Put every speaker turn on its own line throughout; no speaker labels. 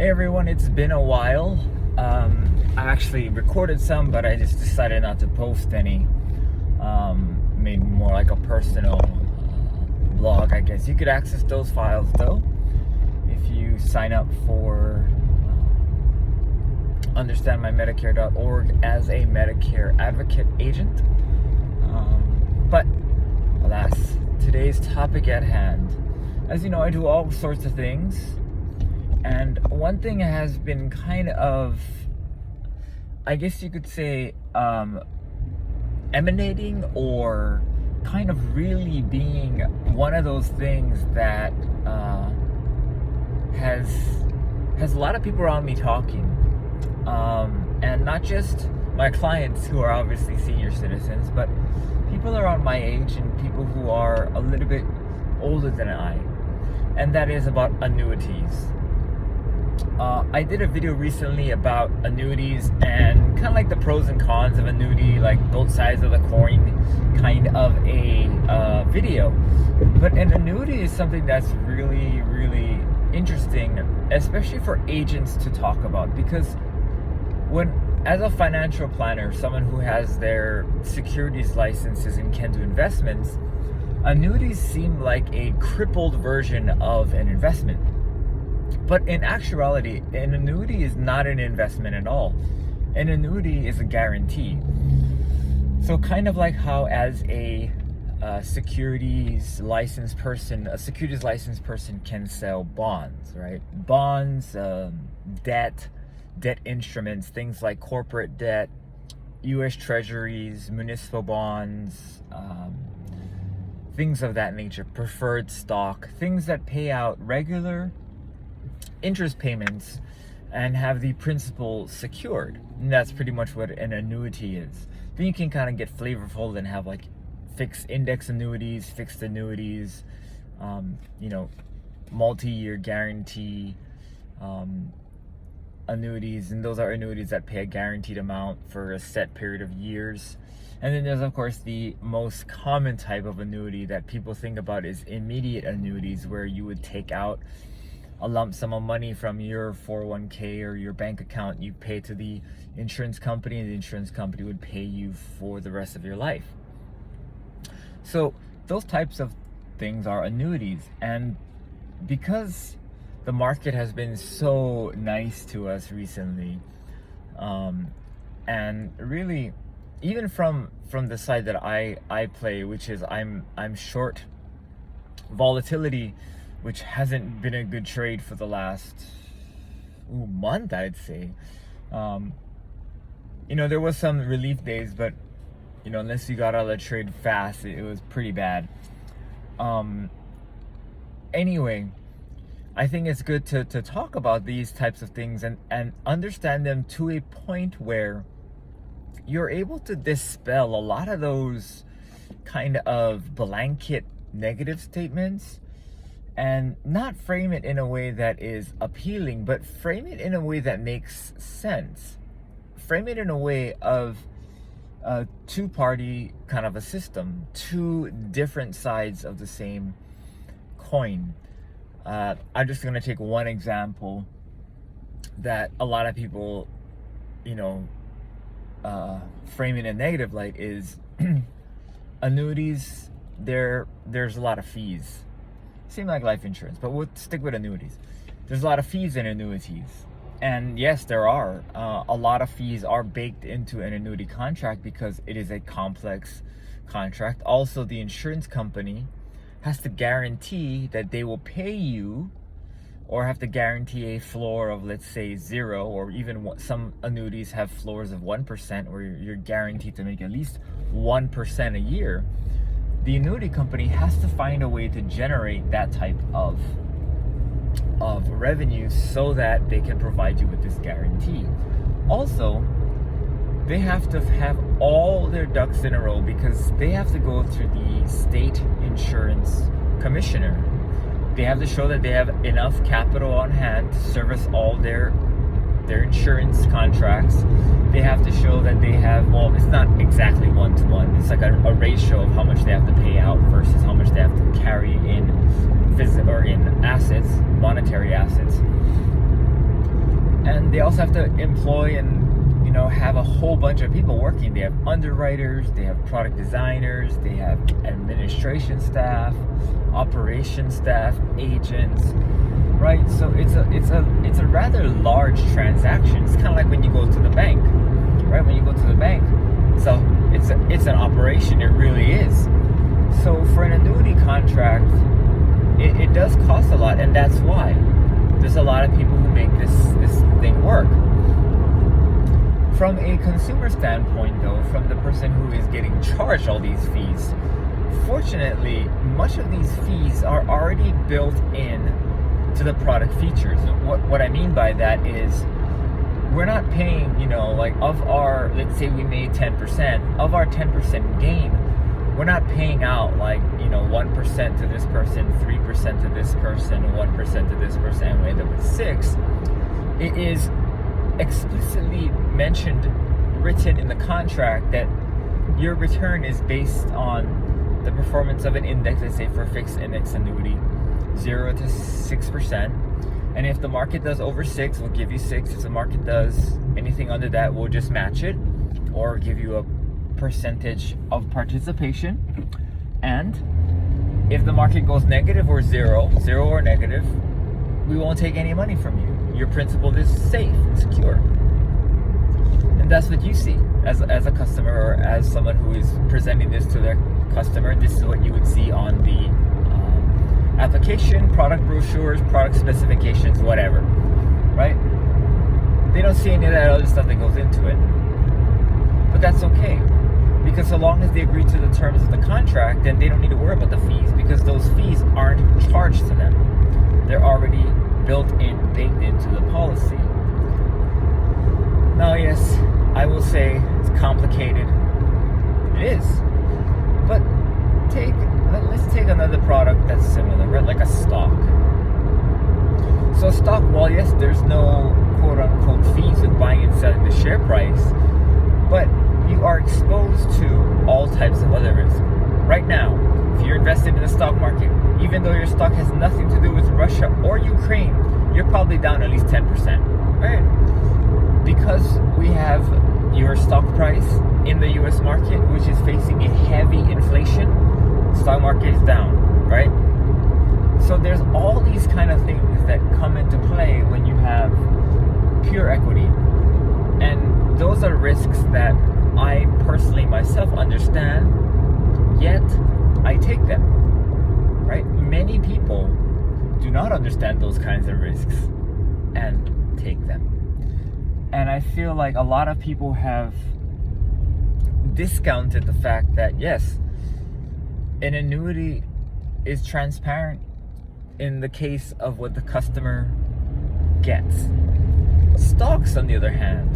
Hey everyone, it's been a while. I actually recorded some, but I just decided not to post any. Made more like a personal blog, I guess. You could access those files though if you sign up for understandmymedicare.org as a Medicare advocate agent. But alas, today's topic at hand. As you know, I do all sorts of things. And one thing has been kind of, I guess you could say, emanating or kind of really being one of those things that has a lot of people around me talking. And not just my clients who are obviously senior citizens, but people around my age and people who are a little bit older than I. And that is about annuities. I did a video recently about annuities and kind of like the pros and cons of annuity, like both sides of the coin kind of a video. But an annuity is something that's really, really interesting, especially for agents to talk about, because as a financial planner, someone who has their securities licenses and can do investments, annuities seem like a crippled version of an investment. But in actuality, an annuity is not an investment at all. An annuity is a guarantee. So kind of like how as a securities licensed person can sell bonds, right? Bonds, debt instruments, things like corporate debt, U.S. treasuries, municipal bonds, things of that nature, preferred stock, things that pay out regular interest payments and have the principal secured. And that's pretty much what an annuity is. Then you can kind of get flavorful and have like fixed index annuities, fixed annuities, multi-year guarantee annuities, and those are annuities that pay a guaranteed amount for a set period of years. And then there's of course the most common type of annuity that people think about is immediate annuities, where you would take out a lump sum of money from your 401k or your bank account, you pay to the insurance company, and the insurance company would pay you for the rest of your life. So those types of things are annuities. And because the market has been so nice to us recently, and really even from the side that I play, which is I'm short volatility, which hasn't been a good trade for the last month, I'd say. There was some relief days, but unless you got out of the trade fast, it was pretty bad. Anyway, I think it's good to talk about these types of things and understand them to a point where you're able to dispel a lot of those kind of blanket negative statements, and not frame it in a way that is appealing, but frame it in a way that makes sense. Frame it in a way of a two-party kind of a system, two different sides of the same coin. I'm just going to take one example that a lot of people, frame in a negative light is annuities. There's a lot of fees. Seem like life insurance, but we'll stick with annuities. There's a lot of fees in annuities. And yes, there are. A lot of fees are baked into an annuity contract because it is a complex contract. Also, the insurance company has to guarantee that they will pay you, or have to guarantee a floor of, let's say, 0, or even some annuities have floors of 1%, where you're guaranteed to make at least 1% a year. The annuity company has to find a way to generate that type of revenue so that they can provide you with this guarantee. Also, they have to have all their ducks in a row because they have to go through the state insurance commissioner. They have to show that they have enough capital on hand to service all their insurance contracts. They have to show that they have, well, it's not exactly 1-to-1. It's like a ratio of how much they have to pay out versus how much they have to carry in in assets, monetary assets. They also have to employ and have a whole bunch of people working. They have underwriters, they have product designers, they have administration staff, operations staff, agents, right? So it's a rather large transaction. It's kind of like when you go to the bank, right? When you go to the bank, so it's an operation. It really is. So for an annuity contract, it does cost a lot, and that's why there's a lot of people who make this thing work. From a consumer standpoint, though, from the person who is getting charged all these fees, fortunately, much of these fees are already built in to the product features. What I mean by that is, we're not paying, like of our, let's say we made 10%, of our 10% gain, we're not paying out like, 1% to this person, 3% to this person, 1% to this person, and we end up with 6. It is explicitly mentioned, written in the contract, that your return is based on the performance of an index, let's say for a fixed index annuity, 0 to 6%. And if the market does over 6, we'll give you 6. If the market does anything under that, we'll just match it or give you a percentage of participation. And if the market goes negative or zero or negative, we won't take any money from you. Your principal is safe and secure. And that's what you see as a customer, or as someone who is presenting this to their customer. This is what you would see on the application, product brochures, product specifications, whatever, right? They don't see any of that other stuff that goes into it. But that's okay, because so long as they agree to the terms of the contract, then they don't need to worry about the fees, because those fees aren't charged to them. They're already built in, baked into the policy. Now, yes, I will say it's complicated. It is. But let's take another product that's similar, right? Like a stock. So stock, well, yes, there's no quote-unquote fees with buying and selling the share price, but you are exposed to all types of other risks. Right now, if you're invested in the stock market, even though your stock has nothing to do with Russia or Ukraine, you're probably down at least 10%, right? Because we have your stock price in the US market, which is facing a heavy inflation, stock market is down, right? So there's all these kind of things that come into play when you have pure equity. And those are risks that I personally myself understand, yet I take them, right? Many people do not understand those kinds of risks and take them. And I feel like a lot of people have discounted the fact that, yes, an annuity is transparent in the case of what the customer gets. Stocks, on the other hand,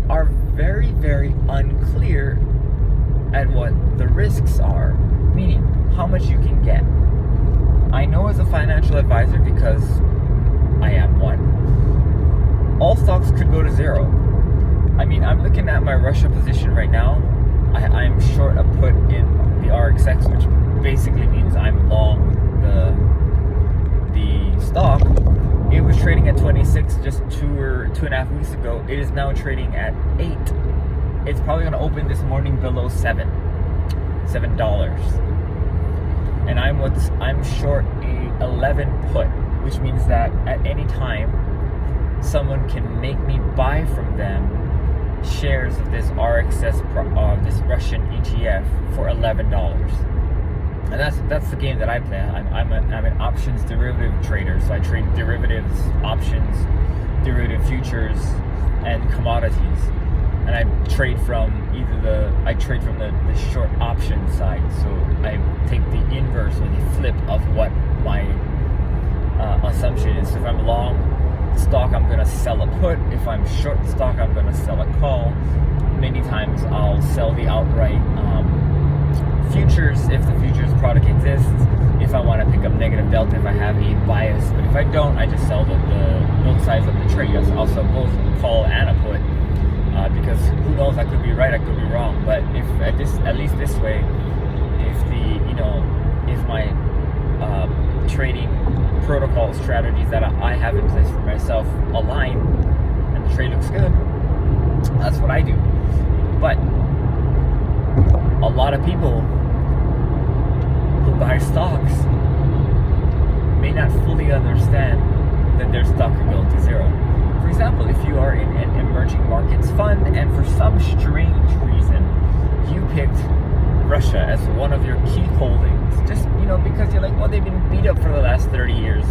are very, very unclear at what the risks are, meaning how much you can get. I know as a financial advisor, because I am one, all stocks could go to zero. I mean, I'm looking at my Russia position right now. I'm short a put in the RXX, which basically means I'm long the stock. It was trading at 26 just 2.5 weeks ago. It is now trading at 8. It's probably going to open this morning below $7. And I'm short a 11 put, which means that at any time someone can make me buy from them shares of this RXS, this Russian ETF for $11. And that's the game that I play. I'm an options derivative trader, so I trade derivatives, options, derivative futures, and commodities. And I trade from the short option side. So I take the inverse or the flip of what my assumption is. So if I'm long stock, I'm going to sell a put. If I'm short stock, I'm going to sell a call. Many times I'll sell the outright futures if the futures product exists, if I want to pick up negative delta, if I have a bias. But if I don't, I just sell both sides of the trade. I'll sell both a call and a put, because who knows, I could be right, I could be wrong. But if at least this way, if my trading protocol strategies that I have in place for myself align, and the trade looks good, that's what I do. But a lot of people who buy stocks may not fully understand that their stock could go to zero. For example, if you are in an emerging markets fund and for some strange reason you picked Russia as one of your key holdings, just because you're like, well, they've been beat up for the last 30 years,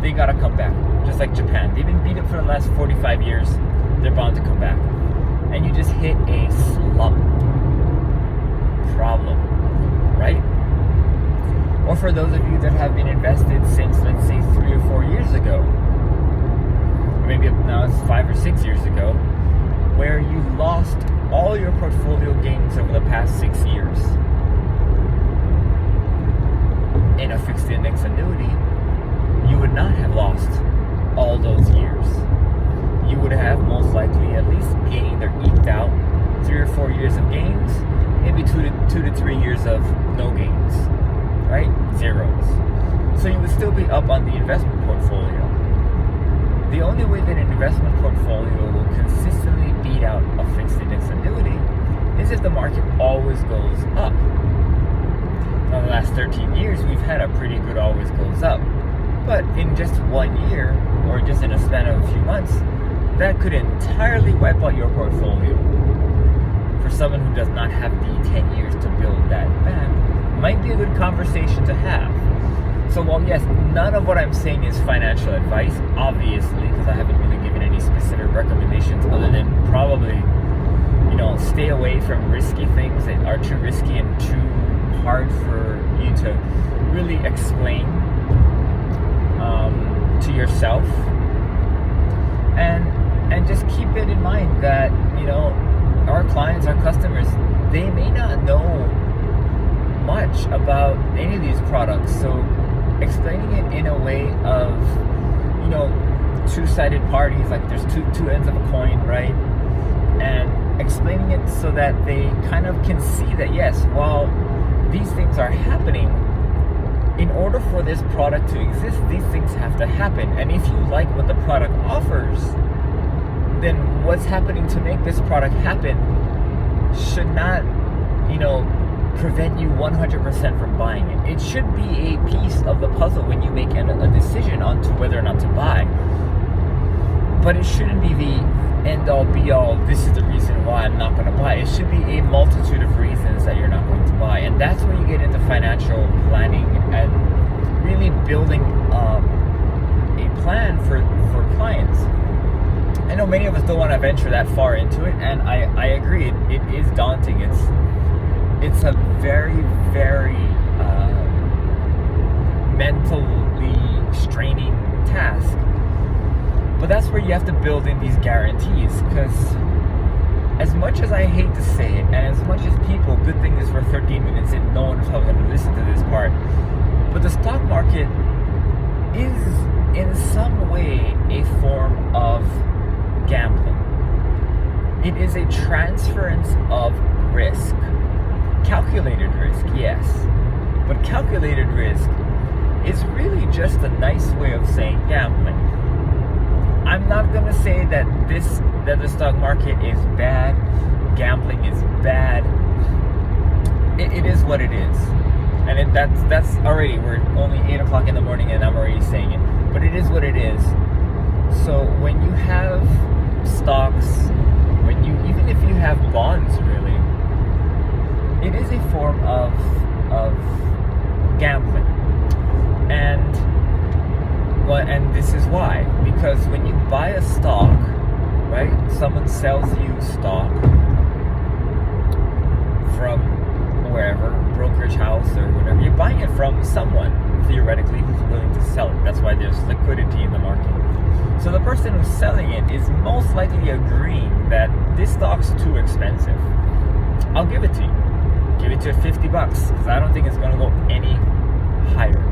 they gotta come back. Just like Japan, they've been beat up for the last 45 years, they're bound to come back. And you just hit a slump problem, right? Or for those of you that have been invested since, let's say, 3 or 4 years ago, or maybe now it's 5 or 6 years ago, where you lost all your portfolio gains over the past 6 years in a fixed index annuity, you would not have lost all those years. You would have most likely at least gained or eked out 3 or 4 years of gains, maybe 2 to 3 years of no gains, right? Zeros. So you would still be up on the investment portfolio. The only way that an investment portfolio will consistently beat out a fixed index annuity is if the market always goes up. Now, the last 13 years, we've had a pretty good always goes up. But in just 1 year, or just in a span of a few months, that could entirely wipe out your portfolio. For someone who does not have the 10 years to build that back, might be a good conversation to have. So while yes, none of what I'm saying is financial advice, obviously, because I haven't really given any specific recommendations other than probably, stay away from risky things that are too risky and too hard for you to really explain to yourself. And just keep it in mind that, our clients, our customers, they may not know much about any of these products. So explaining it in a way of, two-sided parties, like there's two ends of a coin, right? And explaining it so that they kind of can see that, yes, while these things are happening, in order for this product to exist, these things have to happen. And if you like what the product offers, then what's happening to make this product happen should not, prevent you 100% from buying it. It should be a piece of the puzzle when you make a decision on to whether or not to buy. But it shouldn't be the end-all, be-all, this is the reason why I'm not going to buy. It should be a multitude of reasons that you're not going to buy. And that's where you get into financial planning and really building a plan for clients. I know many of us don't want to venture that far into it, and I agree, it is daunting. It's a very, very mentally straining task. But that's where you have to build in these guarantees, because as much as I hate to say it, and as much as people, good thing is we're 13 minutes in, no one is probably going to listen to this part, but the stock market is in some way a form of gambling. It is a transference of risk. Calculated risk, yes, but calculated risk is really just a nice way of saying gambling. I'm not going to say that the stock market is bad, gambling is bad. It is what it is. And that's already, we're only 8 o'clock in the morning and I'm already saying it. But it is what it is. So when you have stocks, even if you have bonds, really, it is a form of gambling. And this is why. Because when you buy a stock, right, someone sells you stock from wherever, brokerage house or whatever, you're buying it from someone, theoretically, who's willing to sell it. That's why there's liquidity in the market. So the person who's selling it is most likely agreeing that this stock's too expensive. I'll give it to you. Give it to you at $50, because I don't think it's going to go any higher.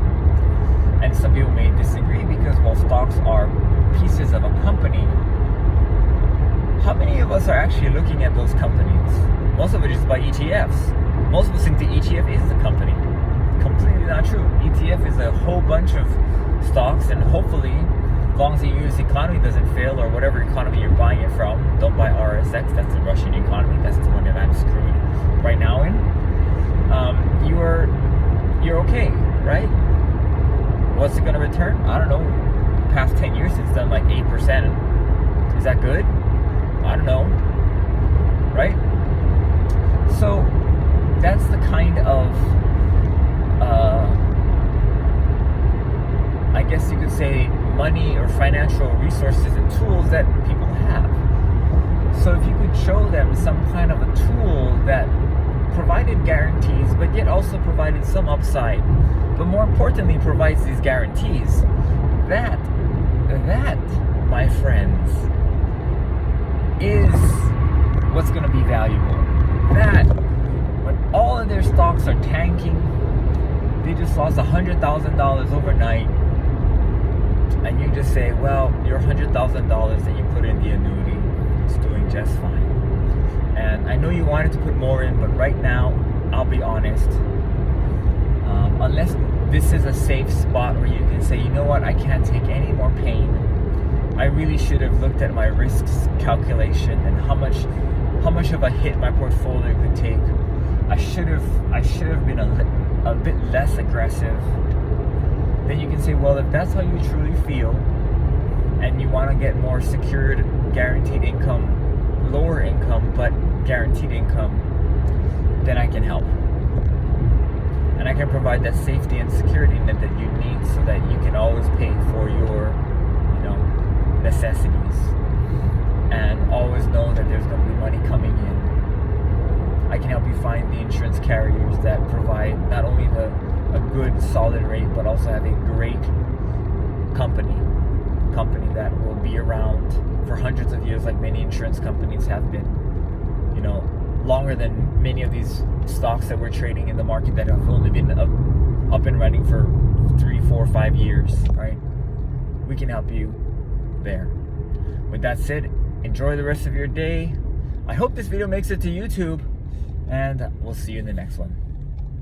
And some people may disagree because, well, stocks are pieces of a company. How many of us are actually looking at those companies? Most of it is by ETFs. Most of us think the ETF is the company. Completely not true. ETF is a whole bunch of stocks, and hopefully As long as the US economy doesn't fail, or whatever economy you're buying it from, don't buy RSX, that's the Russian economy, that's the one that I'm screwed right now in. You're okay, right? What's it going to return? I don't know. Past 10 years it's done like 8%. Is that good? I don't know. Right? So that's the kind of I guess you could say money or financial resources and tools that people have. So if you could show them some kind of a tool that provided guarantees, but yet also provided some upside, but more importantly provides these guarantees, that, my friends, is what's going to be valuable. That, when all of their stocks are tanking, they just lost $100,000 overnight, and you just say, well, your $100,000 that you put in the annuity is doing just fine. And I know you wanted to put more in, but right now, I'll be honest, unless this is a safe spot where you can say, you know what, I can't take any more pain, I really should have looked at my risks calculation and how much of a hit my portfolio could take. I should have been a bit less aggressive. Then you can say, well, if that's how you truly feel and you want to get more secured, guaranteed income, lower income but guaranteed income, then I can help. And I can provide that safety and security net that you need so that you can always pay for your, necessities and always know that there's going to be money coming in. I can help you find the insurance carriers that provide not only a good solid rate, but also have a great company that will be around for hundreds of years, like many insurance companies have been, longer than many of these stocks that we're trading in the market that have only been up and running for 3, 4, 5 years, right? We can help you there. With that said, enjoy the rest of your day. I hope this video makes it to YouTube, and we'll see you in the next one.